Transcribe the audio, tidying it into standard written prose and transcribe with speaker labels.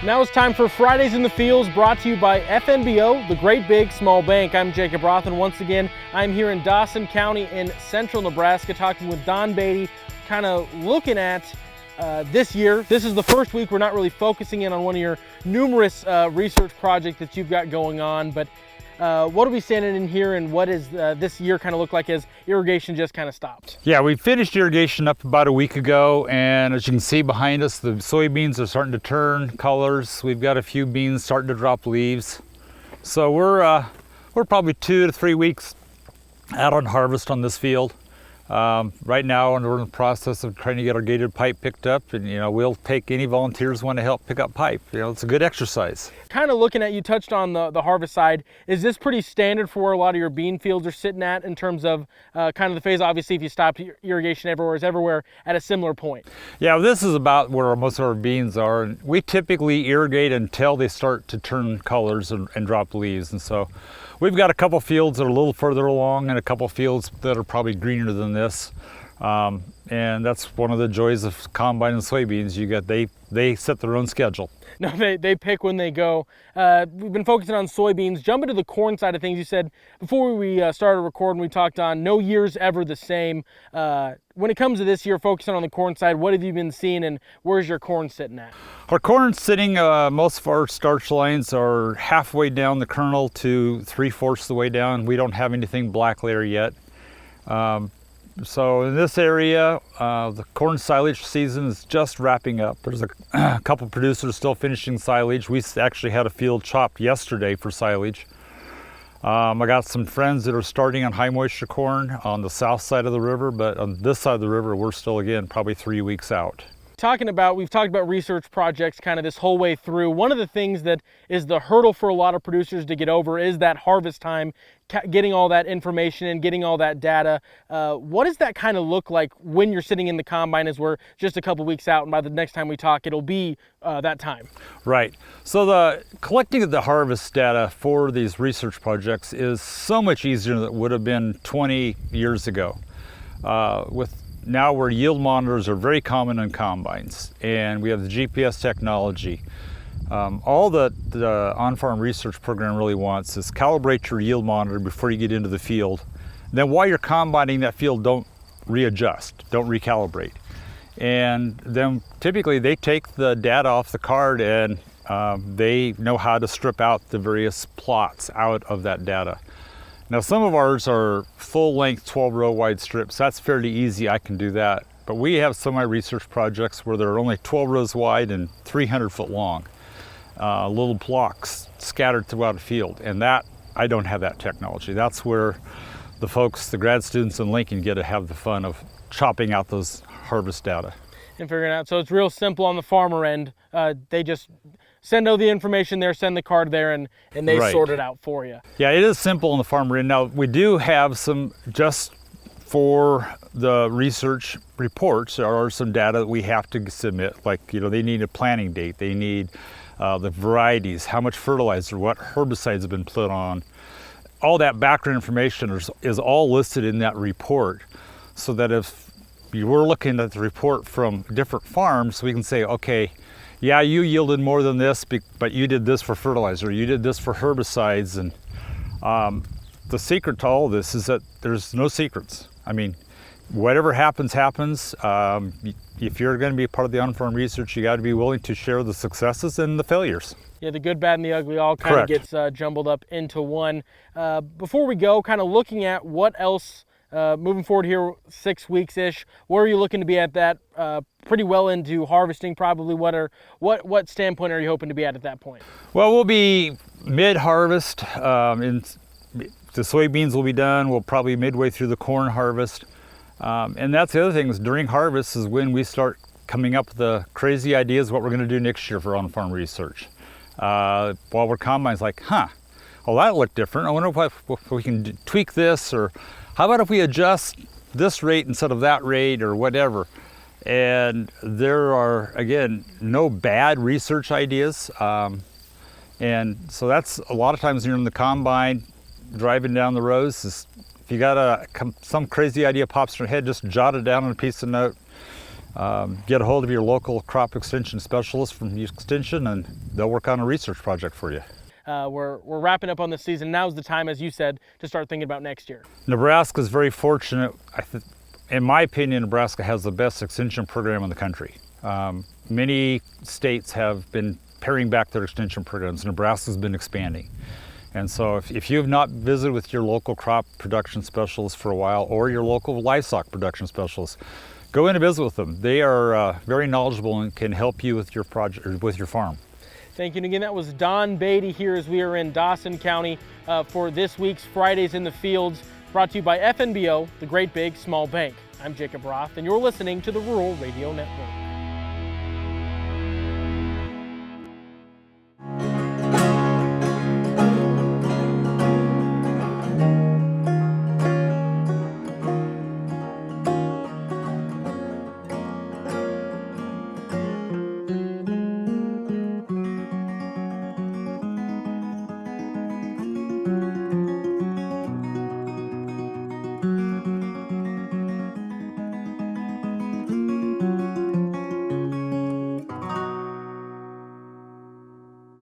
Speaker 1: Now it's time for Fridays in the Fields, brought to you by FNBO, the Great Big Small Bank. I'm Jacob Roth, and once again, I'm here in Dawson County in central Nebraska talking with Don Batie, kind of looking at this year. This is the first week we're not really focusing in on one of your numerous research projects that you've got going on, but what are we standing in here, and what is this year kind of look like as irrigation just kind of stopped?
Speaker 2: Yeah, we finished irrigation up about a week ago, and as you can see behind us, the soybeans are starting to turn colors. We've got a few beans starting to drop leaves. So we're probably 2 to 3 weeks out on harvest on this field. Right now, we're in the process of trying to get our gated pipe picked up, and we'll take any volunteers who want to help pick up pipe. It's a good exercise.
Speaker 1: Kind of looking at, you touched on the harvest side. Is this pretty standard for where a lot of your bean fields are sitting at in terms of kind of the phase? Obviously, if you stopped irrigation everywhere, is everywhere at a similar point? Yeah,
Speaker 2: this is about where most of our beans are. And we typically irrigate until they start to turn colors and drop leaves. And so we've got a couple fields that are a little further along and a couple fields that are probably greener than this. And that's one of the joys of combine and soybeans. They set their own schedule.
Speaker 1: No, they pick when they go. We've been focusing on soybeans. Jumping to the corn side of things, you said before we started recording, we talked on no year's ever the same. When it comes to this year, focusing on the corn side, what have you been seeing, and where's your corn sitting at?
Speaker 2: Our corn's sitting, most of our starch lines are halfway down the kernel to 3/4 the way down. We don't have anything black layer yet. So in this area, the corn silage season is just wrapping up. There's a couple producers still finishing silage. We actually had a field chopped yesterday for silage. I got some friends that are starting on high moisture corn on the south side of the river, but on this side of the river, we're still, again, probably 3 weeks out.
Speaker 1: We've talked about research projects kind of this whole way through. One of the things that is the hurdle for a lot of producers to get over is that harvest time, getting all that information and getting all that data. What does that kind of look like when you're sitting in the combine, as we're just a couple weeks out, and by the next time we talk, it'll be that time? Right.
Speaker 2: So the collecting of the harvest data for these research projects is so much easier than it would have been 20 years ago. Now where yield monitors are very common in combines, and we have the GPS technology. All the on-farm research program really wants is calibrate your yield monitor before you get into the field. Then while you're combining that field, don't readjust, don't recalibrate. And then typically they take the data off the card, and they know how to strip out the various plots out of that data. Now, some of ours are full-length 12-row wide strips. That's fairly easy. I can do that. But we have some of my research projects where they're only 12 rows wide and 300 foot long, little blocks scattered throughout a field. And that, I don't have that technology. That's where the folks, the grad students in Lincoln, get to have the fun of chopping out those harvest data.
Speaker 1: And figuring out, so it's real simple on the farmer end. They just send all the information there, send the card there, and they
Speaker 2: Right.
Speaker 1: sort it out for you.
Speaker 2: Yeah, it is simple on the farmer end. Now, we do have some, just for the research reports, there are some data that we have to submit. Like, they need a planting date, they need the varieties, how much fertilizer, what herbicides have been put on. All that background information is all listed in that report, so that if you were looking at the report from different farms, we can say, okay, yeah, you yielded more than this, but you did this for fertilizer, you did this for herbicides. And the secret to all of this is that there's no secrets. I mean, whatever happens, happens. If you're going to be part of the on-farm research, you got to be willing to share the successes and the failures.
Speaker 1: Yeah, the good, bad, and the ugly all kind of gets jumbled up into one. Before we go, kind of looking at what else moving forward here, 6 weeks-ish, where are you looking to be at that? Pretty well into harvesting, probably. What standpoint are you hoping to be at that point?
Speaker 2: Well, we'll be mid-harvest. The soybeans will be done. We'll probably midway through the corn harvest. And that's the other thing, is during harvest is when we start coming up with the crazy ideas what we're going to do next year for on-farm research. While we're combines, like, well, that looked different. I wonder if we can tweak this, or how about if we adjust this rate instead of that rate, or whatever. And there are, again, no bad research ideas. And so that's a lot of times when you're in the combine, driving down the rows, is if you got some crazy idea pops in your head, just jot it down on a piece of note. get a hold of your local crop extension specialist from Extension, and they'll work on a research project for you.
Speaker 1: We're wrapping up on the season. Now's the time, as you said, to start thinking about next year.
Speaker 2: Nebraska is very fortunate. In my opinion, Nebraska has the best extension program in the country. Many states have been paring back their extension programs. Nebraska's been expanding. And so if you have not visited with your local crop production specialist for a while, or your local livestock production specialist, go in and visit with them. They are very knowledgeable and can help you with your project or with your farm.
Speaker 1: Thank you. And again, that was Don Batie here as we are in Dawson County for this week's Fridays in the Fields, brought to you by FNBO, the Great Big Small Bank. I'm Jacob Roth, and you're listening to the Rural Radio Network.